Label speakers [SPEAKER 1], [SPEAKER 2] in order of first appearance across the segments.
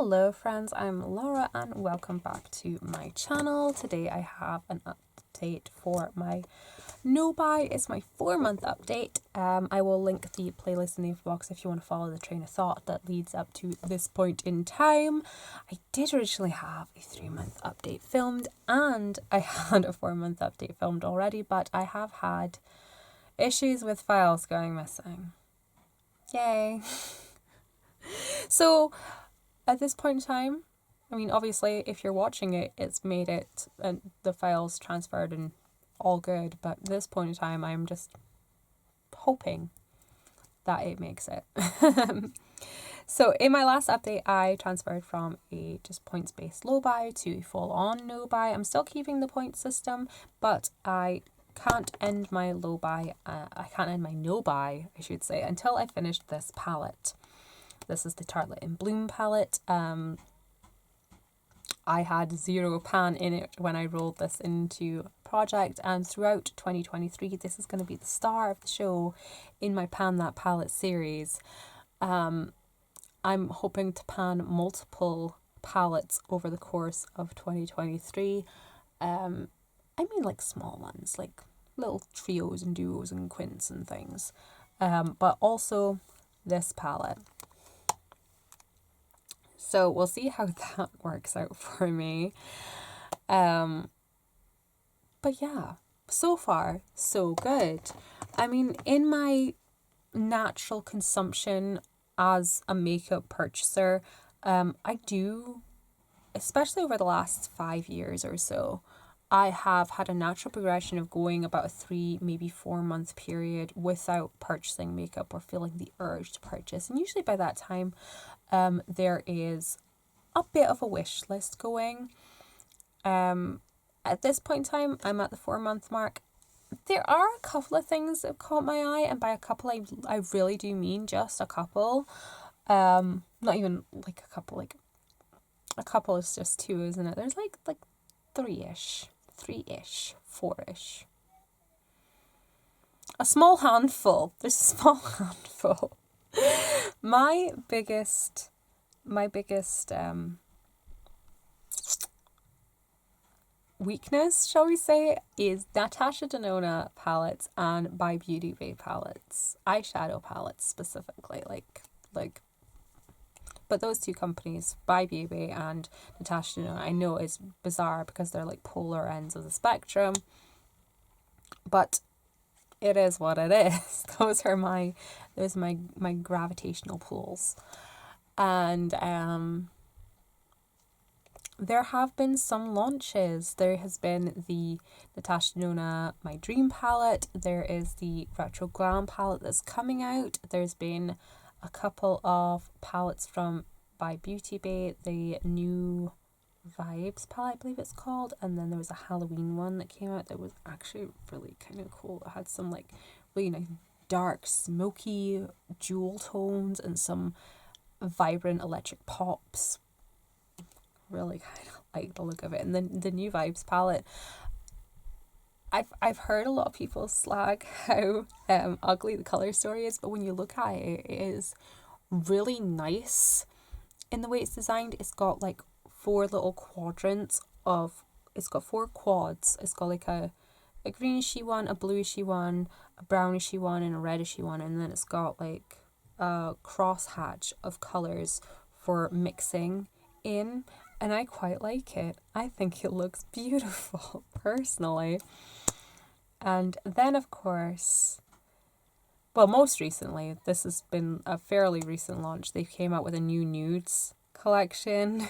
[SPEAKER 1] Hello friends, I'm Laura and welcome back to my channel. Today I have an update for my no buy. It's my 4-month update. I will link the playlist in the info box if you want to follow the train of thought that leads up to this point in time. I did originally have a 3-month update filmed and I had a 4-month update filmed already, but I have had issues with files going missing. Yay! So at this point in time, I mean, obviously, if you're watching it, it's made it and the files transferred and all good. But at this point in time, I'm just hoping that it makes it. So in my last update, I transferred from a just points-based low buy to a full-on no buy. I'm still keeping the point system, but I can't end my low buy. I can't end my no buy, I should say, until I finished this palette. This is the Tartlet in Bloom palette. I had 0 pan in it when I rolled this into a project, and throughout 2023, this is going to be the star of the show in my Pan That Palette series. I'm hoping to pan multiple palettes over the course of 2023. I mean like small ones, like little trios and duos and quints and things. But also this palette. So we'll see how that works out for me. But yeah, so far, so good. I mean, in my natural consumption as a makeup purchaser, I do, especially over the last 5 years or so, I have had a natural progression of going about a 3, maybe 4-month period without purchasing makeup or feeling the urge to purchase. And usually by that time, there is a bit of a wish list going. At this point in time, I'm at the 4-month mark. There are a couple of things that have caught my eye, and by a couple, I really do mean just a couple. Not even like a couple, like a couple is just 2, isn't it? There's like 3-ish, 4-ish. A small handful. There's a small handful. My biggest weakness, shall we say, is Natasha Denona palettes and By Beauty Bay palettes, eyeshadow palettes specifically, like. But those 2 companies, By Beauty Bay and Natasha Denona, I know it's bizarre because they're like polar ends of the spectrum, but it is what it is. Those are my gravitational pulls. And there have been some launches. There has been the Natasha Denona My Dream palette. There is the Retro Glam palette that's coming out. There's been a couple of palettes from By Beauty Bay, the new Vibes palette, I believe it's called, and then there was a Halloween one that came out that was actually really kind of cool. It had some like really nice dark smoky jewel tones and some vibrant electric pops. Really kind of like the look of it. And then the new Vibes palette, I've heard a lot of people slag how ugly the color story is, but when you look at it, it is really nice in the way it's designed. It's got like 4 little quadrants of, it's got 4 quads. It's got like a greenish-y one, a bluish-y one, a brownish-y one, and a reddish-y one, and then it's got like a crosshatch of colours for mixing in, and I quite like it. I think it looks beautiful, personally. And then, of course, well, most recently, this has been a fairly recent launch, they came out with a new nudes collection,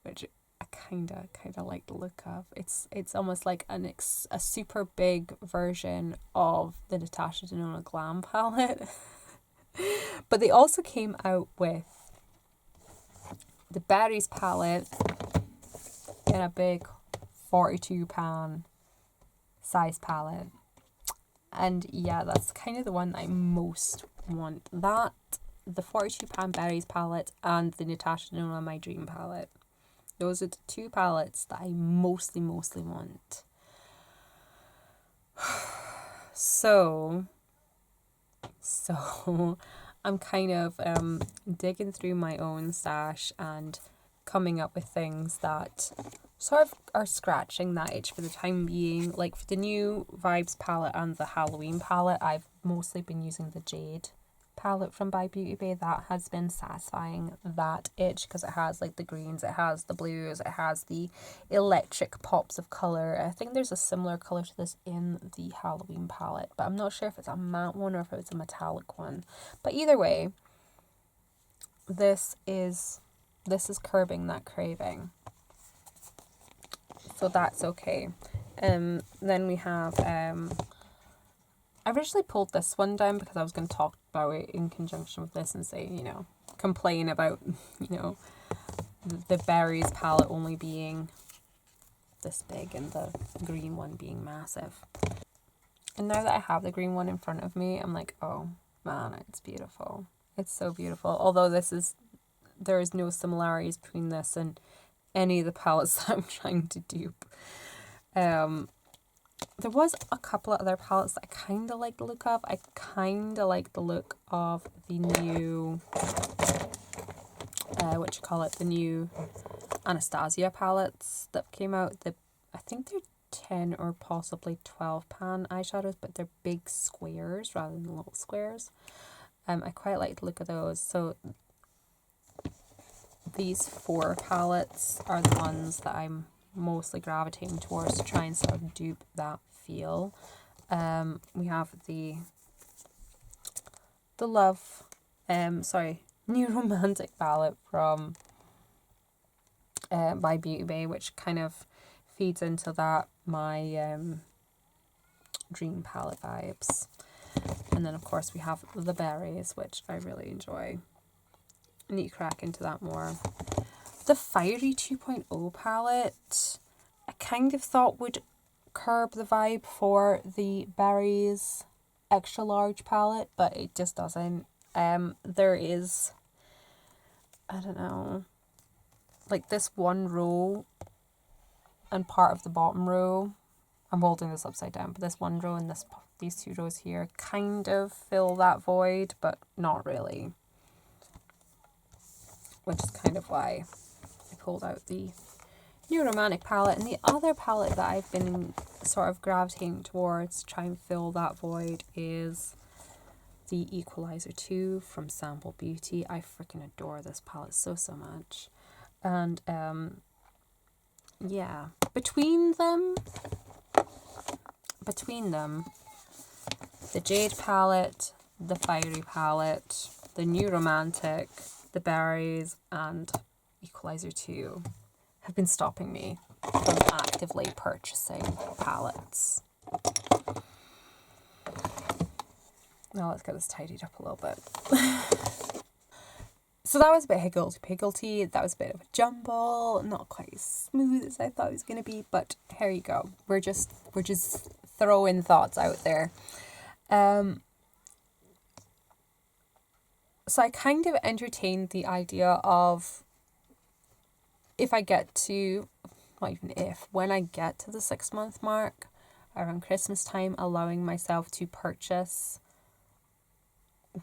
[SPEAKER 1] which I kind of like the look of. It's almost like a super big version of the Natasha Denona Glam palette. But they also came out with the Berries palette in a big 42 pan size palette. And yeah, that's kind of the one I most want. That, the 42 pan Berries palette, and the Natasha Denona My Dream palette. Those are the 2 palettes that I mostly want. So I'm kind of digging through my own stash and coming up with things that sort of are scratching that itch for the time being. Like for the new Vibes palette and the Halloween palette, I've mostly been using the Jade palette from By Beauty Bay. That has been satisfying that itch because it has like the greens, it has the blues, it has the electric pops of color. I think there's a similar color to this in the Halloween palette, but I'm not sure if it's a matte one or if it's a metallic one. But either way, this is curbing that craving, so that's okay. Then we have I originally pulled this one down because I was going to talk about it in conjunction with this and say, complain about, the berries palette only being this big and the green one being massive. And now that I have the green one in front of me, I'm like, oh man, it's beautiful. It's so beautiful. Although there is no similarities between this and any of the palettes that I'm trying to dupe. There was a couple of other palettes that I kind of like the look of. I kind of like the look of the new, the new Anastasia palettes that came out. I think they're 10 or possibly 12 pan eyeshadows, but they're big squares rather than little squares. I quite like the look of those. So these 4 palettes are the ones that I'm mostly gravitating towards to try and sort of dupe that feel. We have the New Romantic palette from By Beauty Bay, which kind of feeds into that my dream palette vibes. And then of course we have the berries, which I really enjoy. I need to crack into that more. The Fiery 2.0 palette, I kind of thought would curb the vibe for the berries extra large palette, but it just doesn't. There is, I don't know, like this one row and part of the bottom row, I'm holding this upside down, but this one row and these 2 rows here kind of fill that void, but not really. Which is kind of why I pulled out the New Romantic palette. And the other palette that I've been sort of gravitating towards to try and fill that void is the Equalizer 2 from Sample Beauty. I freaking adore this palette so much. And yeah, between them, the Jade palette, the Fiery palette, the New Romantic, the berries, and Equalizer 2 have been stopping me from actively purchasing palettes. Now let's get this tidied up a little bit. So that was a bit higgledy-piggledy. That was a bit of a jumble, not quite as smooth as I thought it was going to be, but here you go. We're just throwing thoughts out there. So I kind of entertained the idea of when I get to the 6-month mark, around Christmas time, allowing myself to purchase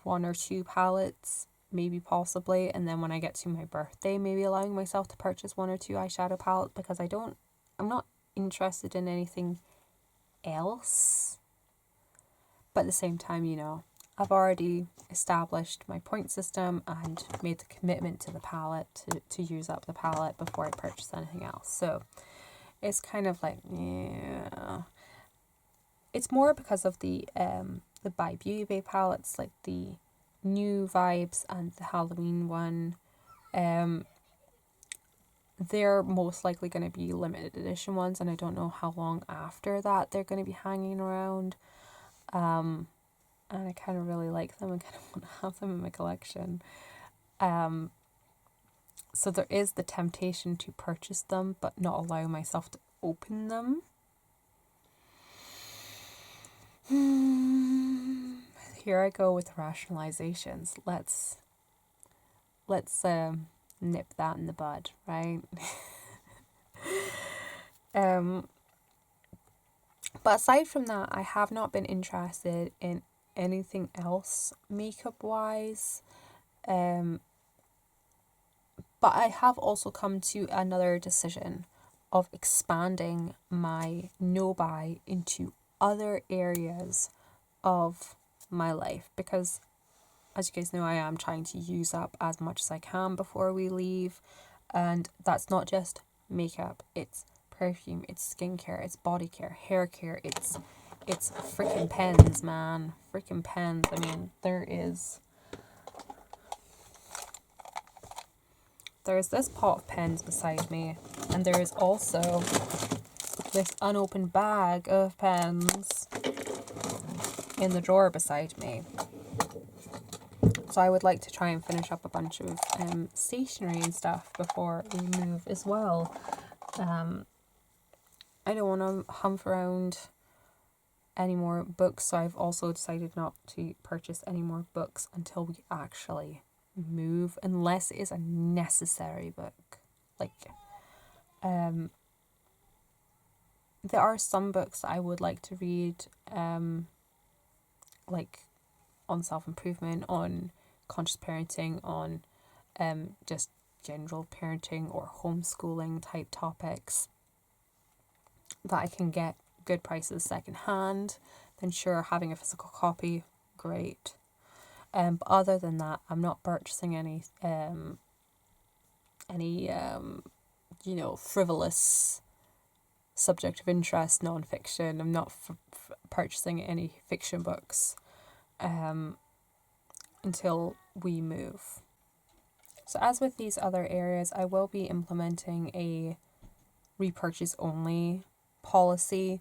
[SPEAKER 1] 1 or 2 palettes, maybe possibly, and then when I get to my birthday, maybe allowing myself to purchase 1 or 2 eyeshadow palettes, because I'm not interested in anything else. But at the same time, I've already established my point system and made the commitment to the palette to use up the palette before I purchase anything else. So it's kind of like, yeah. It's more because of the By Beauty Bay palettes, like the new vibes and the Halloween one. They're most likely going to be limited edition ones, and I don't know how long after that they're going to be hanging around. And I kind of really like them and kind of want to have them in my collection. So there is the temptation to purchase them, but not allow myself to open them. Here I go with rationalizations. Let's nip that in the bud, right? But aside from that, I have not been interested in anything else makeup wise. But I have also come to another decision of expanding my no buy into other areas of my life, because as you guys know, I am trying to use up as much as I can before we leave. And that's not just makeup, it's perfume, it's skincare, it's body care, hair care, it's freaking pens, man. Freaking pens. I mean, there's this pot of pens beside me, and there is also this unopened bag of pens in the drawer beside me. So I would like to try and finish up a bunch of stationery and stuff before we move as well. I don't want to humph around any more books, so I've also decided not to purchase any more books until we actually move, unless it is a necessary book. Like, there are some books that I would like to read, like on self-improvement, on conscious parenting, on just general parenting or homeschooling type topics that I can get good prices second hand. Then sure, having a physical copy, great. But other than that, I'm not purchasing any frivolous subject of interest non-fiction. I'm not purchasing any fiction books until we move. So as with these other areas, I will be implementing a repurchase only policy.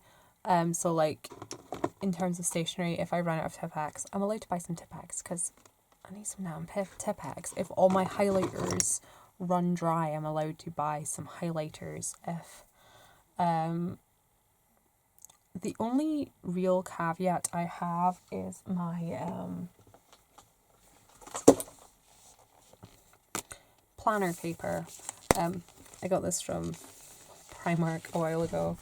[SPEAKER 1] So like in terms of stationery, if I run out of Tipp-Ex, I'm allowed to buy some Tipp-Ex because I need some damn Tipp-Ex. If all my highlighters run dry, I'm allowed to buy some highlighters. If the only real caveat I have is my planner paper. I got this from Primark a while ago.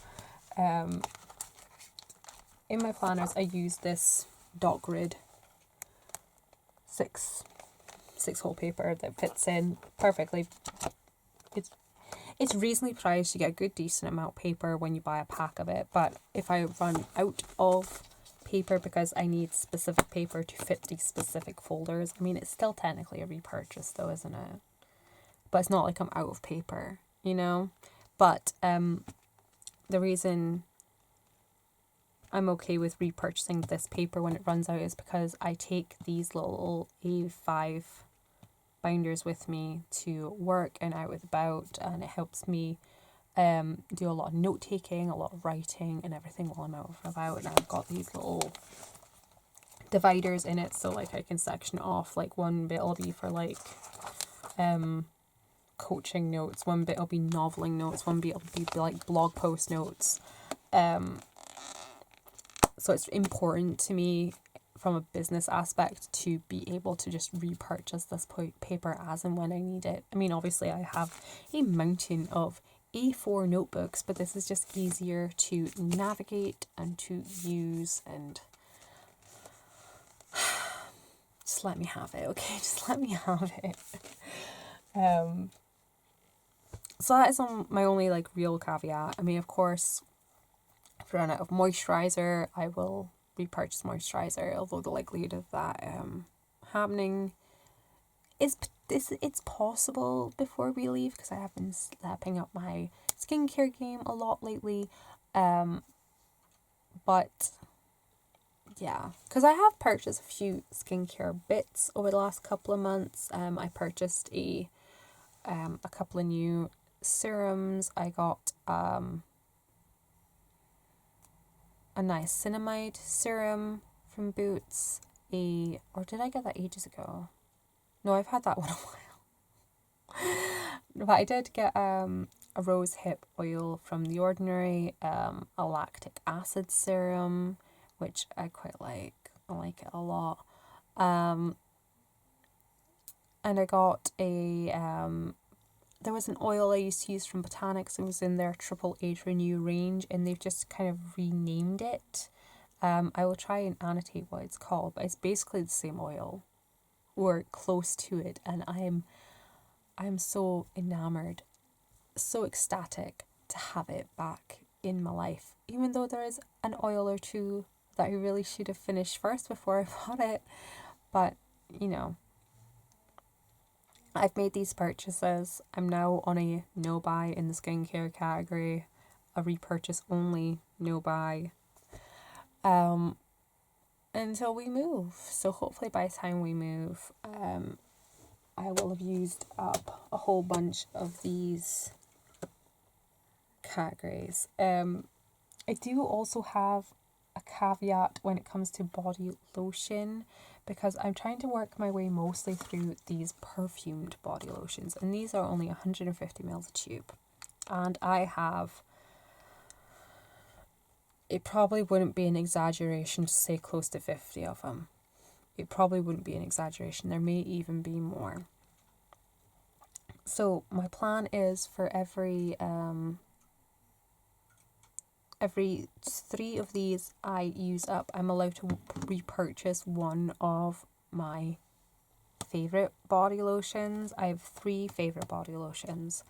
[SPEAKER 1] In my planners, I use this dot grid six hole paper that fits in perfectly. It's reasonably priced. You get a good decent amount of paper when you buy a pack of it. But if I run out of paper because I need specific paper to fit these specific folders, I mean, it's still technically a repurchase though, isn't it? But it's not like I'm out of paper, you know? But the reason I'm okay with repurchasing this paper when it runs out is because I take these little A5 binders with me to work and out and about, and it helps me do a lot of note taking, a lot of writing and everything while I'm out and about. And I've got these little dividers in it, so like I can section off, like one bit will be for like coaching notes, one bit will be noveling notes, one bit will be like blog post notes. So it's important to me from a business aspect to be able to just repurchase this paper as and when I need it. I mean, obviously I have a mountain of A4 notebooks, but this is just easier to navigate and to use, and just let me have it, okay? Just let me have it. So that is my only like real caveat. I mean, of course, if I run out of moisturizer, I will repurchase moisturizer, although the likelihood of that happening is it's possible before we leave, because I have been stepping up my skincare game a lot lately. But yeah, because I have purchased a few skincare bits over the last couple of months. I purchased a couple of new serums. I got a niacinamide serum from Boots. Or did I get that ages ago? No, I've had that one a while. But I did get a rose hip oil from The Ordinary, a lactic acid serum, which I quite like. I like it a lot. And I got there was an oil I used to use from Botanics. It was in their Triple Age Renew range, and they've just kind of renamed it. I will try and annotate what it's called, but it's basically the same oil or close to it, and I'm so enamored, so ecstatic to have it back in my life, even though there is an oil or two that I really should have finished first before I bought it. But you know, I've made these purchases. I'm now on a no buy in the skincare category, a repurchase only no buy, until we move. So hopefully by the time we move, I will have used up a whole bunch of these categories. I do also have a caveat when it comes to body lotion, because I'm trying to work my way mostly through these perfumed body lotions, and these are only 150 mils a tube, and I have, it probably wouldn't be an exaggeration to say close to 50 of them. It probably wouldn't be an exaggeration. There may even be more. So my plan is for every 3 of these I use up, I'm allowed to repurchase one of my favourite body lotions. I have 3 favourite body lotions.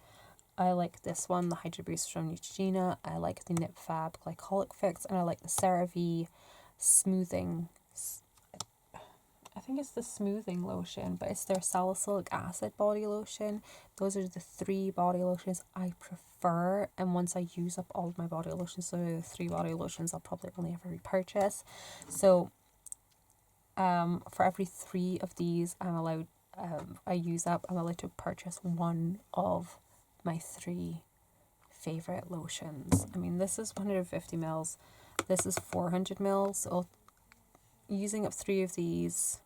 [SPEAKER 1] I like this one, the Hydra Boost from Neutrogena. I like the Nip Fab Glycolic Fix, and I like the CeraVe Smoothing. I think it's the smoothing lotion, but it's their salicylic acid body lotion. Those are the 3 body lotions I prefer, and once I use up all of my body lotions, so the 3 body lotions I'll probably only ever repurchase. So for every 3 of these I'm allowed, I use up, I'm allowed to purchase one of my 3 favourite lotions. I mean, this is 150 mils, this is 400 mils, so using up 3 of these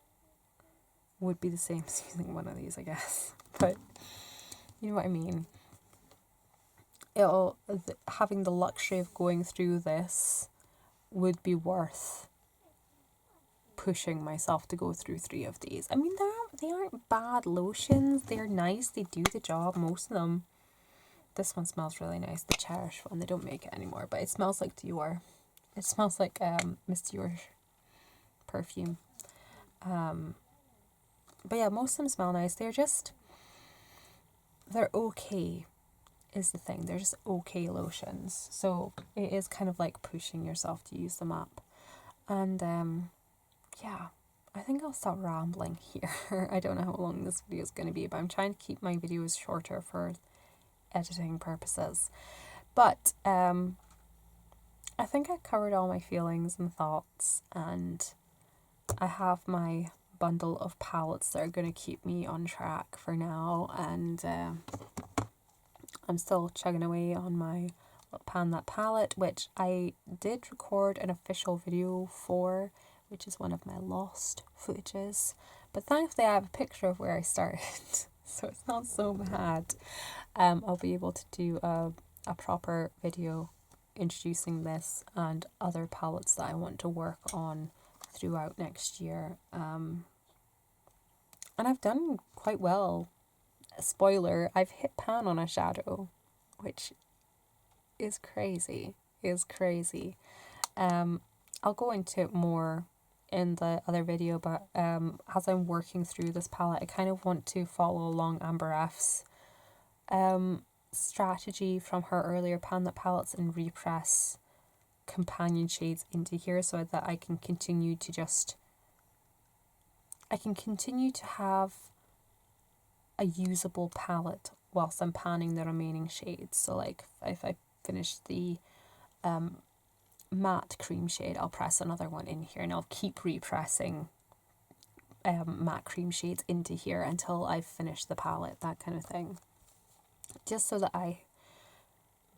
[SPEAKER 1] would be the same as using one of these, I guess. But you know what I mean. Having the luxury of going through this would be worth pushing myself to go through 3 of these. I mean, they aren't bad lotions. They're nice. They do the job, most of them. This one smells really nice, the Cherish one. They don't make it anymore, but it smells like Dior. It smells like Miss Dior perfume. But yeah, most of them smell nice. They're okay, is the thing. They're just okay lotions. So it is kind of like pushing yourself to use them up. And yeah, I think I'll stop rambling here. I don't know how long this video is going to be, but I'm trying to keep my videos shorter for editing purposes. But I think I covered all my feelings and thoughts, and I have my bundle of palettes that are going to keep me on track for now, and I'm still chugging away on my Pan That palette, which I did record an official video for, which is one of my lost footages, but thankfully I have a picture of where I started, so it's not so bad. I'll be able to do a proper video introducing this and other palettes that I want to work on throughout next year. And I've done quite well. Spoiler, I've hit pan on a shadow, which is crazy. I'll go into it more in the other video, but as I'm working through this palette, I kind of want to follow along Amber F's strategy from her earlier Pan That palettes and repress companion shades into here, so that I can continue to have a usable palette whilst I'm panning the remaining shades. So like if I finish the matte cream shade, I'll press another one in here, and I'll keep repressing matte cream shades into here until I've finished the palette, that kind of thing. Just so that I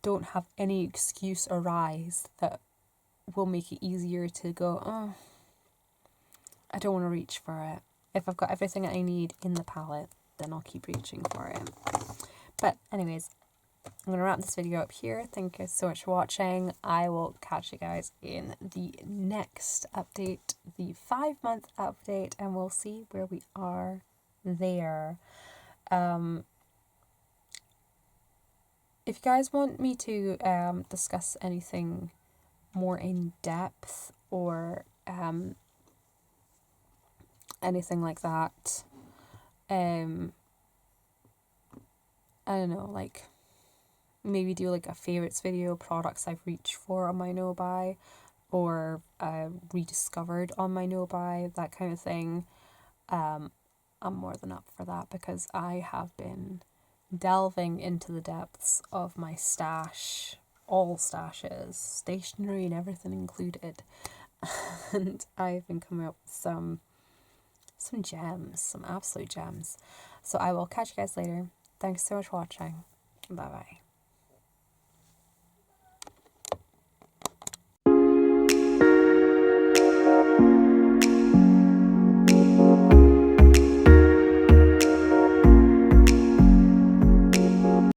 [SPEAKER 1] don't have any excuse arise that will make it easier to go, oh, I don't want to reach for it. If I've got everything I need in the palette, then I'll keep reaching for it. But anyways, I'm going to wrap this video up here. Thank you so much for watching. I will catch you guys in the next update, the 5-month update, and we'll see where we are there. If you guys want me to discuss anything more in depth or anything like that. I don't know, like maybe do like a favorites video, products I've reached for on my no buy or rediscovered on my no buy, that kind of thing. I'm more than up for that because I have been delving into the depths of my stash, all stashes, stationery and everything included. And I've been coming up with some gems, some absolute gems. So I will catch you guys later. Thanks so much for watching. Bye bye.